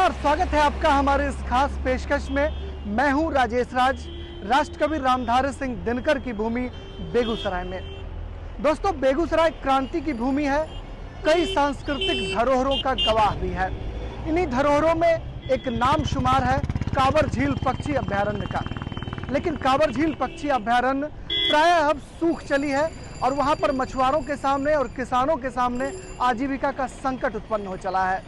नमस्कार, स्वागत है आपका हमारे इस खास पेशकश में। मैं हूं राजेश राज, राष्ट्रकवि रामधारी सिंह दिनकर की भूमि बेगूसराय में। दोस्तों, बेगूसराय क्रांति की भूमि है, कई सांस्कृतिक धरोहरों का गवाह भी है। इन्हीं धरोहरों में एक नाम शुमार है कांवर झील पक्षी अभ्यारण्य का। लेकिन कांवर झील पक्षी अभ्यारण्य प्रायः अब सूख चली है और वहां पर मछुआरों के सामने और किसानों के सामने आजीविका का संकट उत्पन्न हो चला है।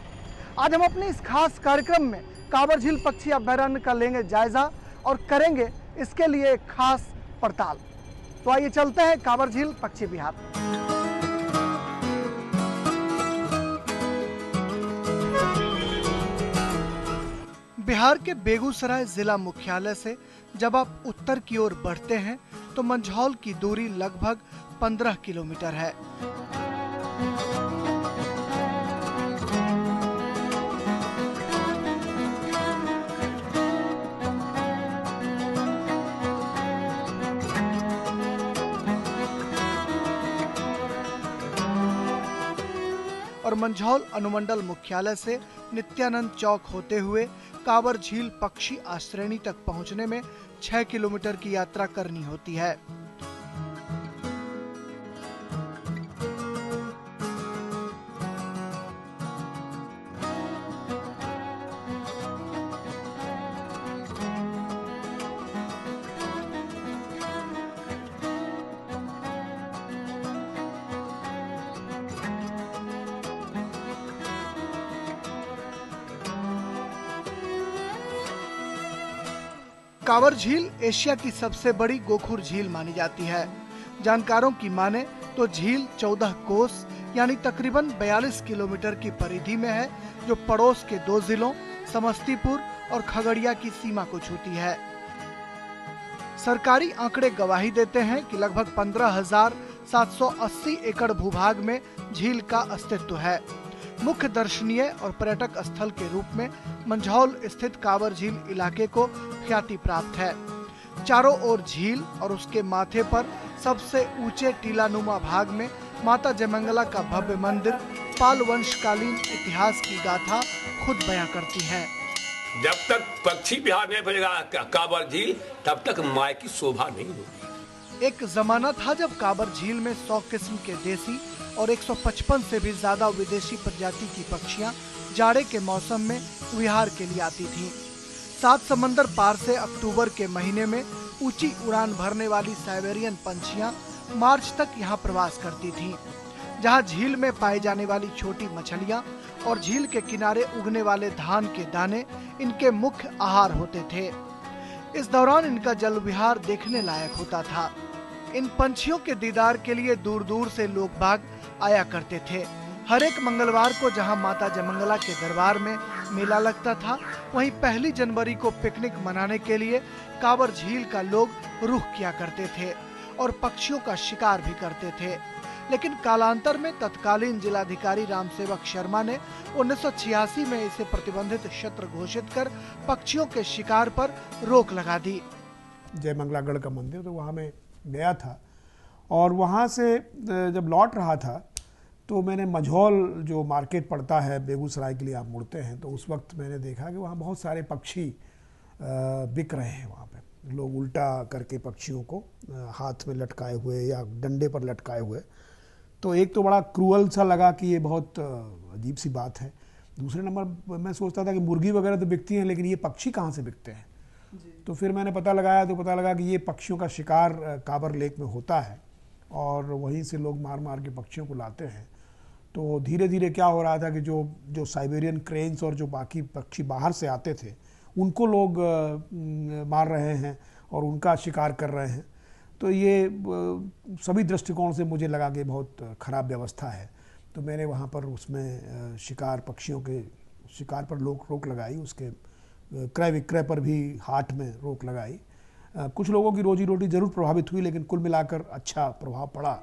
आज हम अपने इस खास कार्यक्रम में कांवर झील पक्षी अभ्यारण्य का लेंगे जायजा और करेंगे इसके लिए एक खास पड़ताल। तो आइए चलते हैं कांवर झील पक्षी विहार। बिहार के बेगूसराय जिला मुख्यालय से जब आप उत्तर की ओर बढ़ते हैं तो मंझौल की दूरी लगभग 15 किलोमीटर है। और मंझौल अनुमंडल मुख्यालय से नित्यानंद चौक होते हुए कांवर झील पक्षी आश्रयणी तक पहुंचने में 6 किलोमीटर की यात्रा करनी होती है। कांवर झील एशिया की सबसे बड़ी गोखुर झील मानी जाती है। जानकारों की माने तो झील 14 कोस यानी तकरीबन 42 किलोमीटर की परिधि में है, जो पड़ोस के 2 जिलों समस्तीपुर और खगड़िया की सीमा को छूती है। सरकारी आंकड़े गवाही देते हैं कि लगभग 15,780 एकड़ भूभाग में झील का अस्तित्व है। मुख्य दर्शनीय और पर्यटक स्थल के रूप में मंझौल स्थित कांवर झील इलाके को ख्याति प्राप्त है। चारों ओर झील और उसके माथे पर सबसे ऊंचे टीलानुमा भाग में माता जयमंगला का भव्य मंदिर पाल वंशकालीन इतिहास की गाथा खुद बयां करती है। जब तक पक्षी विहार नहीं बनेगा कांवर झील, तब तक माँ की शोभा नहीं होगी। एक जमाना था जब कांवर झील में 100 किस्म के देसी और 155 से भी ज्यादा विदेशी प्रजाति की पक्षियां जाड़े के मौसम में विहार के लिए आती थीं। 7 समंदर पार से अक्टूबर के महीने में ऊंची उड़ान भरने वाली साइबेरियन पंछियां मार्च तक यहां प्रवास करती थीं, जहां झील में पाई जाने वाली छोटी मछलियां और झील के किनारे उगने वाले धान के दाने इनके मुख्य आहार होते थे। इस दौरान इनका जल विहार देखने लायक होता था। इन पंछियों के दीदार के लिए दूर दूर से लोग बाग आया करते थे। हर एक मंगलवार को जहां माता जयमंगला के दरबार में मेला लगता था, वहीं 1 जनवरी को पिकनिक मनाने के लिए कांवर झील का लोग रुख किया करते थे और पक्षियों का शिकार भी करते थे। लेकिन कालांतर में तत्कालीन जिलाधिकारी रामसेवक शर्मा ने 1986 में इसे प्रतिबंधित क्षेत्र घोषित कर पक्षियों के शिकार पर रोक लगा दी। जयमंगलागढ़ का मंदिर, तो वहाँ में गया था और वहाँ से जब लौट रहा था तो मैंने मंझौल जो मार्केट पड़ता है बेगूसराय के लिए आप मुड़ते हैं, तो उस वक्त मैंने देखा कि वहाँ बहुत सारे पक्षी बिक रहे हैं। वहाँ पे लोग उल्टा करके पक्षियों को हाथ में लटकाए हुए या डंडे पर लटकाए हुए। तो एक तो बड़ा क्रूअल सा लगा कि ये बहुत अजीब सी बात है। दूसरे नंबर मैं सोचता था कि मुर्गी वगैरह तो बिकती हैं, लेकिन ये पक्षी कहाँ से बिकते हैं। तो फिर मैंने पता लगा कि ये पक्षियों का शिकार कांवर लेक में होता है और वहीं से लोग मार मार के पक्षियों को लाते हैं। तो धीरे धीरे क्या हो रहा था कि जो साइबेरियन क्रेन्स और जो बाकी पक्षी बाहर से आते थे उनको लोग मार रहे हैं और उनका शिकार कर रहे हैं। तो ये सभी दृष्टिकोण से मुझे लगा कि बहुत ख़राब व्यवस्था है। तो मैंने वहाँ पर उसमें पक्षियों के शिकार पर रोक लगाई, उसके क्रय विक्रय पर भी हाट में रोक लगाई। कुछ लोगों की रोजी रोटी जरूर प्रभावित हुई, लेकिन कुल मिलाकर अच्छा प्रभाव पड़ा।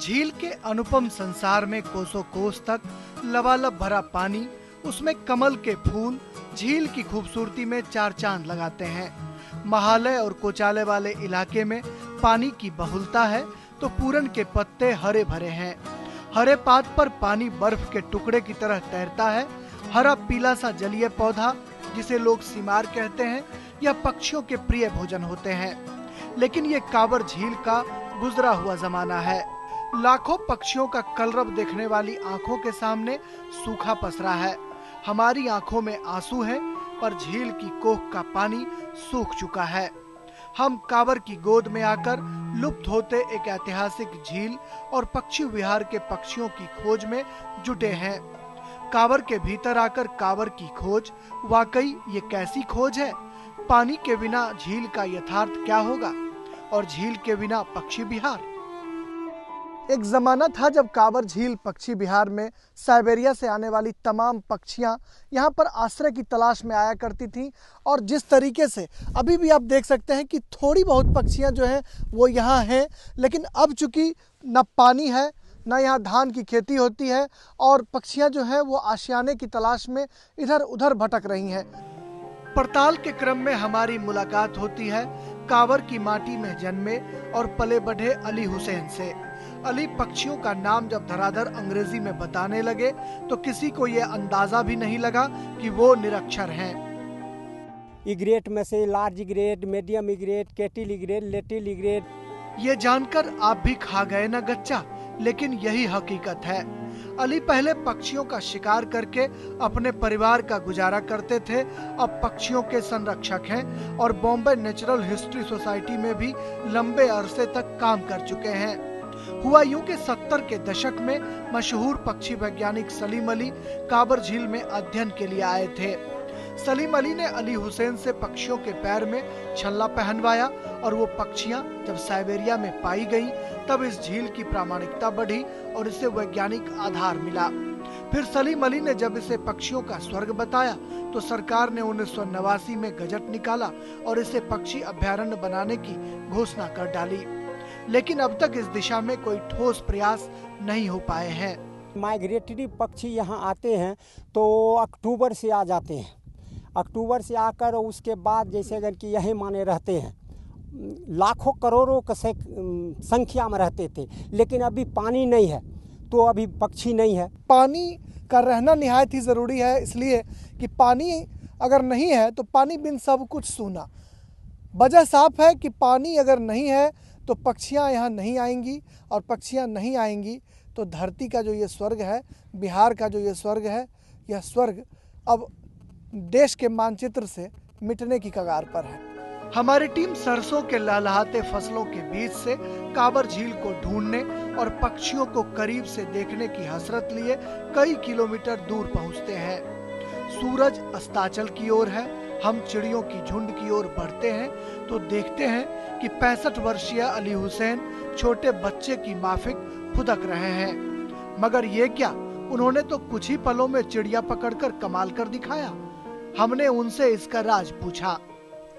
झील के अनुपम संसार में कोसों कोस तक लबालब भरा पानी, उसमें कमल के फूल झील की खूबसूरती में 4 चांद लगाते हैं। महालय और कोचाले वाले इलाके में पानी की बहुलता है तो पूरन के पत्ते हरे भरे हैं। हरे पात पर पानी बर्फ के टुकड़े की तरह तैरता है। हरा पीला सा जलीय पौधा जिसे लोग सिमार कहते हैं, यह पक्षियों के प्रिय भोजन होते हैं। लेकिन ये कांवर झील का गुजरा हुआ जमाना है। लाखों पक्षियों का कलरव देखने वाली आंखों के सामने सूखा पसरा है। हमारी आंखों में आंसू है, पर झील की कोख का पानी सूख चुका है। हम कांवर की गोद में आकर लुप्त होते एक ऐतिहासिक झील और पक्षी विहार के पक्षियों की खोज में जुटे हैं। कांवर के भीतर आकर कांवर की खोज, वाकई ये कैसी खोज है? पानी के बिना झील का यथार्थ क्या होगा, और झील के बिना पक्षी विहार? एक जमाना था जब कांवर झील पक्षी विहार में साइबेरिया से आने वाली तमाम पक्षियां यहाँ पर आश्रय की तलाश में आया करती थीं, और जिस तरीके से अभी भी आप देख सकते हैं कि थोड़ी बहुत पक्षियां जो हैं वो यहाँ हैं, लेकिन अब चूंकि न पानी है, न यहाँ धान की खेती होती है, और पक्षियां जो हैं वो आशियाने की तलाश में इधर उधर भटक रही हैं। पड़ताल के क्रम में हमारी मुलाकात होती है कांवर की माटी में जन्मे और पले बढ़े अली हुसैन से। अली पक्षियों का नाम जब धराधर अंग्रेजी में बताने लगे तो किसी को ये अंदाजा भी नहीं लगा कि वो निरक्षर हैं। इग्रेट में से large egret, medium egret, कैटिल egret, little egret. ये जानकर आप भी खा गए ना गच्चा, लेकिन यही हकीकत है। अली पहले पक्षियों का शिकार करके अपने परिवार का गुजारा करते थे, अब पक्षियों के संरक्षक हैं और बॉम्बे नेचुरल हिस्ट्री सोसाइटी में भी लंबे अरसे तक काम कर चुके हैं। हुआ यूं कि 70 के दशक में मशहूर पक्षी वैज्ञानिक सलीम अली कांवर झील में अध्ययन के लिए आए थे। सलीम अली ने अली हुसैन से पक्षियों के पैर में छल्ला पहनवाया, और वो पक्षियां जब साइबेरिया में पाई गईं, तब इस झील की प्रामाणिकता बढ़ी और इसे वैज्ञानिक आधार मिला। फिर सलीम अली ने जब इसे पक्षियों का स्वर्ग बताया तो सरकार ने 1989 में गजट निकाला और इसे पक्षी अभ्यारण्य बनाने की घोषणा कर डाली। लेकिन अब तक इस दिशा में कोई ठोस प्रयास नहीं हो पाए हैं। माइग्रेटरी पक्षी यहाँ आते हैं तो अक्टूबर से आ जाते हैं। अक्टूबर से आकर उसके बाद जैसे अगर कि यही माने रहते हैं, लाखों करोड़ों संख्या में रहते थे, लेकिन अभी पानी नहीं है तो अभी पक्षी नहीं है। पानी का रहना निहायत ही ज़रूरी है, इसलिए कि पानी अगर नहीं है तो पानी बिन सब कुछ सूना। वजह साफ है कि पानी अगर नहीं है तो पक्षियां यहाँ नहीं आएंगी, और पक्षियां नहीं आएंगी तो धरती का जो ये स्वर्ग है, बिहार का जो ये स्वर्ग है, यह स्वर्ग अब देश के मानचित्र से मिटने की कगार पर है। हमारी टीम सरसों के लहलहाते फसलों के बीच से कांवर झील को ढूंढने और पक्षियों को करीब से देखने की हसरत लिए कई किलोमीटर दूर पहुंचते हैं। सूरज अस्ताचल की ओर है। हम चिड़ियों की झुंड की ओर बढ़ते हैं तो देखते हैं कि 65 वर्षीय अली हुसैन छोटे बच्चे की माफिक फुदक रहे हैं। मगर ये क्या, उन्होंने तो कुछ ही पलों में चिड़िया पकड़कर कमाल कर दिखाया। हमने उनसे इसका राज पूछा।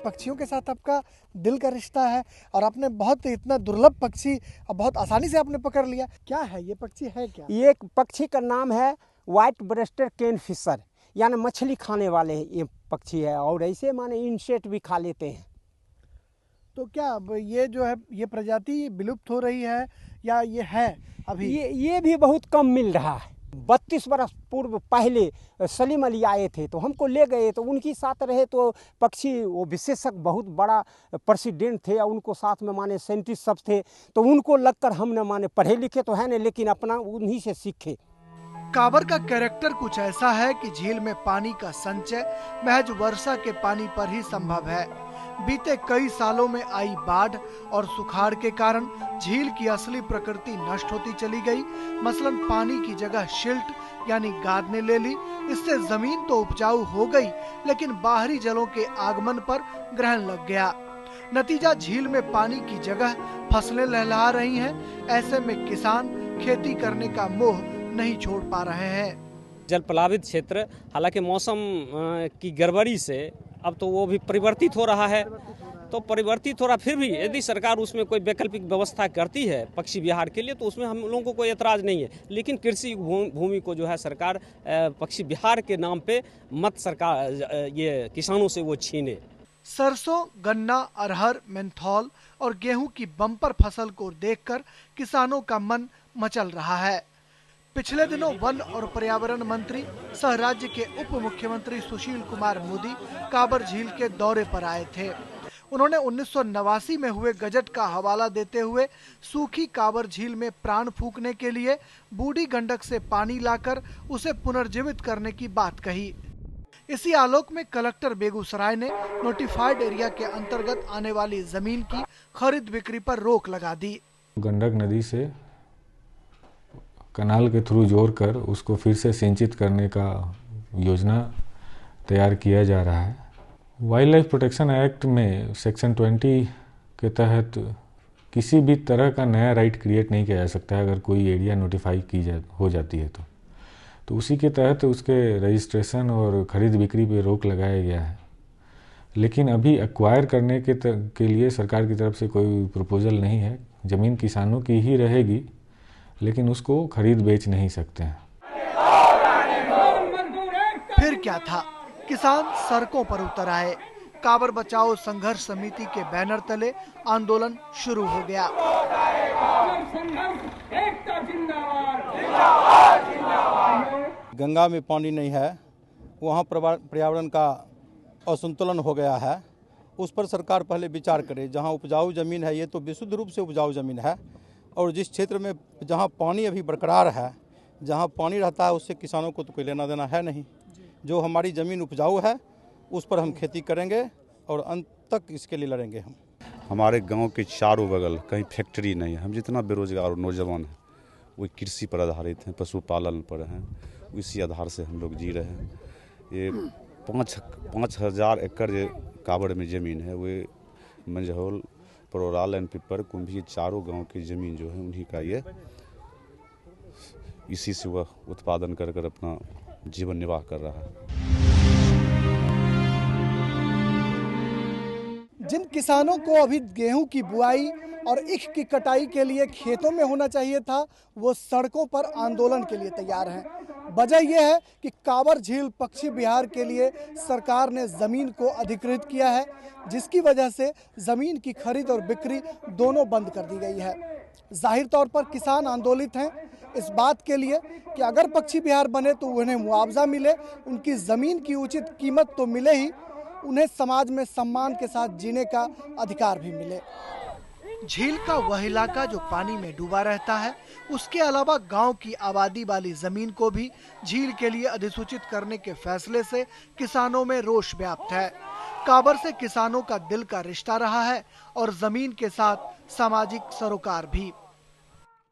पक्षियों के साथ आपका दिल का रिश्ता है, और आपने बहुत इतना दुर्लभ पक्षी बहुत आसानी से आपने पकड़ लिया। क्या है ये पक्षी, है क्या? ये पक्षी का नाम है व्हाइट ब्रेस्टेड केन फिशर, यानी मछली खाने वाले ये पक्षी है, और ऐसे माने इंसेक्ट भी खा लेते हैं। तो क्या अब ये जो है ये प्रजाति विलुप्त हो रही है या ये है अभी? ये भी बहुत कम मिल रहा है। 32 वर्ष पूर्व पहले सलीम अली आए थे तो हमको ले गए, तो उनकी साथ रहे तो पक्षी वो विशेषज्ञ बहुत बड़ा प्रेसिडेंट थे, और उनको साथ में माने साइंटिस्ट सब थे, तो उनको लगकर हमने माने पढ़े लिखे तो है नहीं, लेकिन अपना उन्हीं से सीखे। कांवर का कैरेक्टर कुछ ऐसा है कि झील में पानी का संचय महज वर्षा के पानी पर ही संभव है। बीते कई सालों में आई बाढ़ और सुखाड़ के कारण झील की असली प्रकृति नष्ट होती चली गई। मसलन पानी की जगह शिल्ट यानी गाद ने ले ली। इससे जमीन तो उपजाऊ हो गई, लेकिन बाहरी जलों के आगमन पर ग्रहण लग गया। नतीजा झील में पानी की जगह फसलें लहलहा रही हैं। ऐसे में किसान खेती करने का मोह नहीं छोड़ पा रहे हैं। जल प्लावित क्षेत्र, हालांकि मौसम की गड़बड़ी से अब तो वो भी परिवर्तित हो रहा है, तो परिवर्तित हो रहा, फिर भी यदि सरकार उसमें कोई वैकल्पिक व्यवस्था करती है पक्षी विहार के लिए तो उसमें हम लोगों को कोई एतराज नहीं है। लेकिन कृषि भूमि को जो है सरकार पक्षी विहार के नाम पे मत सरकार ये किसानों से वो छीने। सरसों, गन्ना, अरहर, मेंथौल और गेहूं की बम्पर फसल को देखकर किसानों का मन मचल रहा है। पिछले दिनों वन और पर्यावरण मंत्री सह राज्य के उप मुख्यमंत्री सुशील कुमार मोदी काबर झील के दौरे पर आए थे। उन्होंने 1989 में हुए गजट का हवाला देते हुए सूखी काबर झील में प्राण फूंकने के लिए बूढ़ी गंडक से पानी लाकर उसे पुनर्जीवित करने की बात कही। इसी आलोक में कलेक्टर बेगूसराय ने नोटिफाइड एरिया के अंतर्गत आने वाली जमीन की खरीद बिक्री पर रोक लगा दी। गंडक नदी से कनाल के थ्रू जोड़कर उसको फिर से सिंचित करने का योजना तैयार किया जा रहा है। वाइल्ड लाइफ प्रोटेक्शन एक्ट में सेक्शन 20 के तहत किसी भी तरह का नया राइट क्रिएट नहीं किया जा सकता है अगर कोई एरिया नोटिफाई हो जाती है तो उसी के तहत उसके रजिस्ट्रेशन और खरीद बिक्री पे रोक लगाया गया है। लेकिन अभी एक्वायर करने के लिए सरकार की तरफ से कोई प्रपोजल नहीं है। ज़मीन किसानों की ही रहेगी लेकिन उसको खरीद बेच नहीं सकते हैं। फिर क्या था, किसान सड़कों पर उतर आए। काबर बचाओ संघर्ष समिति के बैनर तले आंदोलन शुरू हो गया। गंगा में पानी नहीं है, वहाँ पर्यावरण का असंतुलन हो गया है, उस पर सरकार पहले विचार करे। जहाँ उपजाऊ ज़मीन है, ये तो विशुद्ध रूप से उपजाऊ ज़मीन है, और जिस क्षेत्र में जहाँ पानी अभी बरकरार है, जहाँ पानी रहता है, उससे किसानों को तो कोई लेना देना है नहीं। जो हमारी ज़मीन उपजाऊ है उस पर हम खेती करेंगे और अंत तक इसके लिए लड़ेंगे। हमारे गांव के चारों बगल कहीं फैक्ट्री नहीं है। हम जितना बेरोजगार नौजवान हैं वो कृषि पर आधारित हैं, पशुपालन पर हैं, इसी आधार से हम लोग जी रहे हैं। ये 5,000 एकड़ काबर में ज़मीन है, वो मंझौल, परोराल एंड पिपर, कुंभी, चारों गांव की ज़मीन जो है उन्हीं का ये, इसी से वह उत्पादन कर कर अपना जीवन निर्वाह कर रहा है। जिन किसानों को अभी गेहूं की बुआई और ईख की कटाई के लिए खेतों में होना चाहिए था, वो सड़कों पर आंदोलन के लिए तैयार हैं। वजह यह है कि काबर झील पक्षी विहार के लिए सरकार ने ज़मीन को अधिकृत किया है, जिसकी वजह से ज़मीन की खरीद और बिक्री दोनों बंद कर दी गई है। जाहिर तौर पर किसान आंदोलित हैं इस बात के लिए कि अगर पक्षी विहार बने तो उन्हें मुआवजा मिले, उनकी ज़मीन की उचित कीमत तो मिले ही, उन्हें समाज में सम्मान के साथ जीने का अधिकार भी मिले। झील का वह इलाका जो पानी में डूबा रहता है, उसके अलावा गांव की आबादी वाली जमीन को भी झील के लिए अधिसूचित करने के फैसले से किसानों में रोष व्याप्त है। काबर से किसानों का दिल का रिश्ता रहा है और जमीन के साथ सामाजिक सरोकार भी।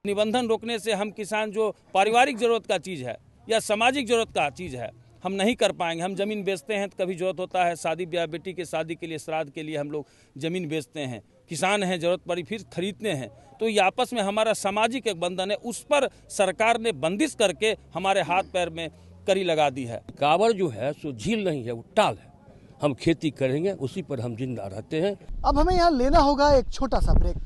निबंधन रोकने से हम किसान जो पारिवारिक जरूरत का चीज़ है या सामाजिक जरूरत का चीज़ है हम नहीं कर पाएंगे। हम ज़मीन बेचते हैं तो कभी जरूरत होता है शादी ब्याह, बेटी के शादी के लिए, श्राद्ध के लिए हम लोग ज़मीन बेचते हैं। किसान हैं, जरूरत पड़ी फिर खरीदते हैं। तो ये आपस में हमारा सामाजिक एक बंधन है, उस पर सरकार ने बंदिश करके हमारे हाथ पैर में कड़ी लगा दी है। काबर जो है सो झील नहीं है, वो टाल है। हम खेती करेंगे, उसी पर हम जिंदा रहते हैं। अब हमें यहाँ लेना होगा एक छोटा सा ब्रेक,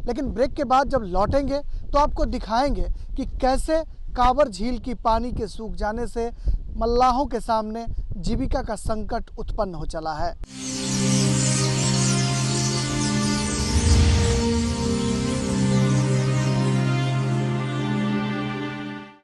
लेकिन ब्रेक के बाद जब लौटेंगे तो आपको दिखाएंगे कि कैसे काबर झील की पानी के सूख जाने से मल्लाहों के सामने जीविका का संकट उत्पन्न हो चला है।